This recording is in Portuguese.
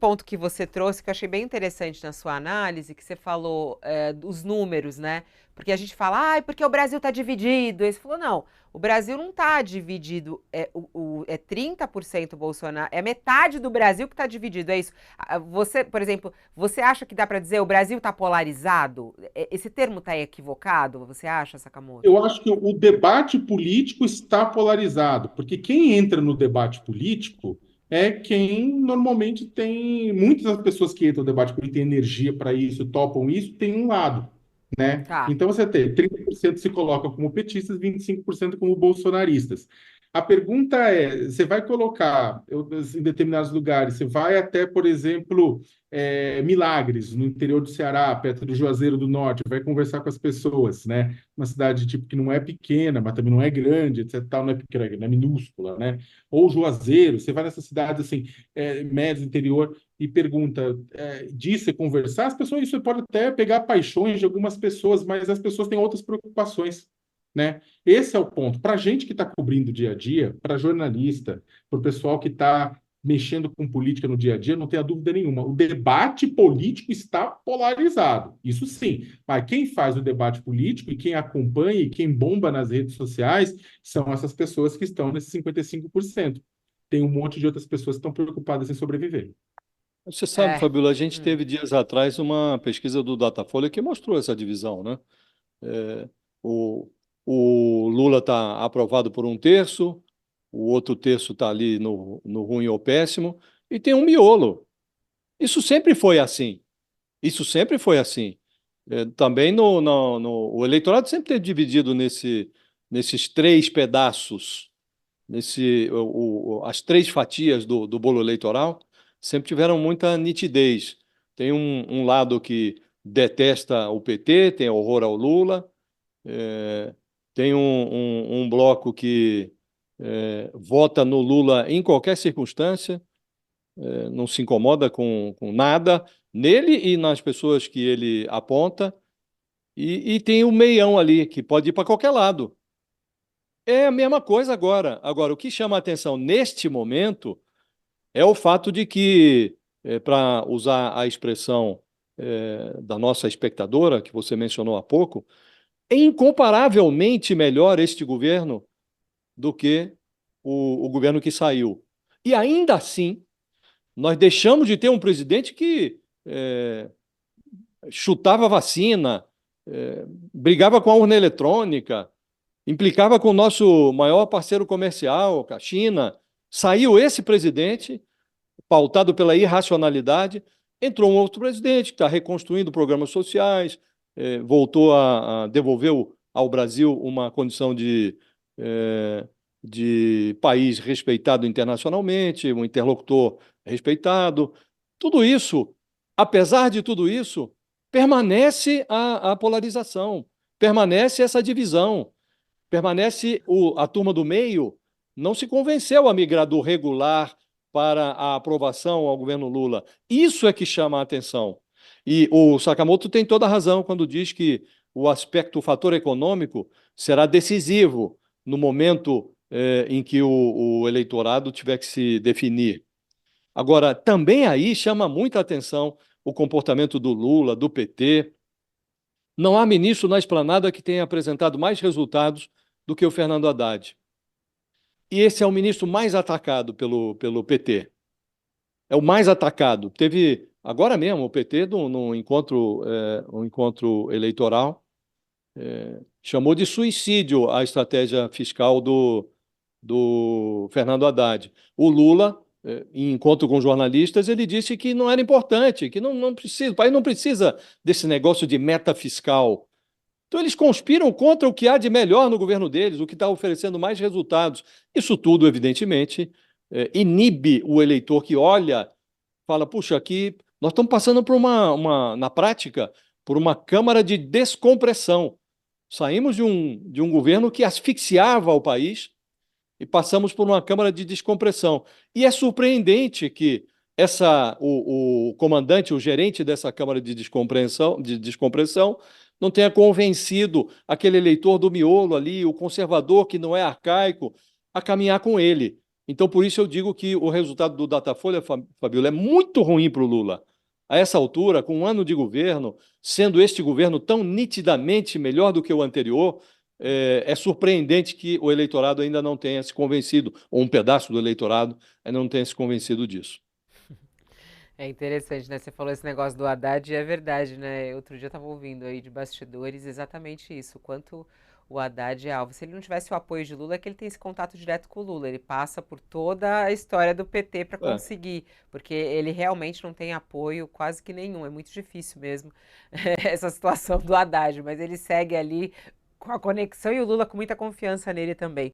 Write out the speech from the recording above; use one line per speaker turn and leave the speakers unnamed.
ponto que você trouxe, que eu achei bem interessante na sua análise, que você falou dos números, né? Porque a gente fala, porque o Brasil está dividido. Aí você falou, não, o Brasil não está dividido, é 30% Bolsonaro, é metade do Brasil que está dividido, é isso. Você, por exemplo, você acha que dá para dizer o Brasil está polarizado? Esse termo está equivocado, você acha, Sakamoto?
Eu acho que o debate político está polarizado, porque quem entra no debate político é quem normalmente tem. Muitas das pessoas que entram no debate político têm energia para isso, topam isso, tem um lado, né?
Tá.
Então você tem 30% se colocam como petistas, 25% como bolsonaristas. A pergunta é: você vai colocar em determinados lugares, você vai até, por exemplo, Milagres, no interior do Ceará, perto do Juazeiro do Norte, vai conversar com as pessoas, né? Uma cidade tipo que não é pequena, mas também não é grande, etc. Tal, não é pequena, não é minúscula, né? Ou Juazeiro, você vai nessa cidade assim, médio interior e pergunta, disso e conversar, as pessoas, isso pode até pegar paixões de algumas pessoas, mas as pessoas têm outras preocupações, né? Esse é o ponto. Para a gente que está cobrindo o dia a dia, para jornalista, para o pessoal que está mexendo com política no dia a dia, não tenha dúvida nenhuma. O debate político está polarizado, isso sim. Mas quem faz o debate político e quem acompanha e quem bomba nas redes sociais são essas pessoas que estão nesses 55%. Tem um monte de outras pessoas que estão preocupadas em sobreviver.
Você sabe,
É.
Fabíola, a gente
Hum.
teve dias atrás uma pesquisa do Datafolha que mostrou essa divisão, né? É, o, o Lula está aprovado por um terço, o outro terço está ali no ruim ou péssimo, e tem um miolo. Isso sempre foi assim. Isso sempre foi assim. Também o eleitorado sempre teve dividido nesses três pedaços, as três fatias do bolo eleitoral, sempre tiveram muita nitidez. Tem um lado que detesta o PT, tem horror ao Lula, é, tem um bloco que vota no Lula em qualquer circunstância, não se incomoda com nada nele e nas pessoas que ele aponta, e tem o meião ali, que pode ir para qualquer lado. É a mesma coisa agora. Agora, o que chama a atenção neste momento é o fato de que, para usar a expressão da nossa espectadora, que você mencionou há pouco, é incomparavelmente melhor este governo do que o governo que saiu. E ainda assim, nós deixamos de ter um presidente que chutava vacina, brigava com a urna eletrônica, implicava com o nosso maior parceiro comercial, com a China. Saiu esse presidente, pautado pela irracionalidade, entrou um outro presidente que está reconstruindo programas sociais, voltou a devolver ao Brasil uma condição de país respeitado internacionalmente, um interlocutor respeitado. Tudo isso, apesar de tudo isso, permanece a polarização, permanece essa divisão, permanece a turma do meio não se convenceu a migrar do regular para a aprovação ao governo Lula. Isso é que chama a atenção. E o Sakamoto tem toda a razão quando diz que o fator econômico será decisivo no momento em que o eleitorado tiver que se definir. Agora, também aí chama muita atenção o comportamento do Lula, do PT. Não há ministro na esplanada que tenha apresentado mais resultados do que o Fernando Haddad. E esse é o ministro mais atacado pelo PT. É o mais atacado. Teve agora mesmo o PT, num encontro, um encontro eleitoral, chamou de suicídio a estratégia fiscal do Fernando Haddad. O Lula, em encontro com jornalistas, ele disse que não era importante, que não precisa, o país não precisa desse negócio de meta fiscal. Então, eles conspiram contra o que há de melhor no governo deles, o que está oferecendo mais resultados. Isso tudo, evidentemente, inibe o eleitor que olha, fala, puxa, aqui nós estamos passando por na prática, por uma câmara de descompressão. Saímos de um governo que asfixiava o país e passamos por uma câmara de descompressão. E é surpreendente que o comandante, o gerente dessa câmara de descompressão não tenha convencido aquele eleitor do miolo ali, o conservador que não é arcaico, a caminhar com ele. Então, por isso eu digo que o resultado do Datafolha, Fabíola, é muito ruim para o Lula. A essa altura, com um ano de governo, sendo este governo tão nitidamente melhor do que o anterior, é surpreendente que o eleitorado ainda não tenha se convencido, ou um pedaço do eleitorado ainda não tenha se convencido disso.
É interessante, né? Você falou esse negócio do Haddad e é verdade, né? Outro dia eu tava ouvindo aí de bastidores exatamente isso, o quanto o Haddad é alvo. Se ele não tivesse o apoio de Lula, é que ele tem esse contato direto com o Lula. Ele passa por toda a história do PT para
É.
conseguir, porque ele realmente não tem apoio quase que nenhum. É muito difícil mesmo essa situação do Haddad, mas ele segue ali com a conexão e o Lula com muita confiança nele também.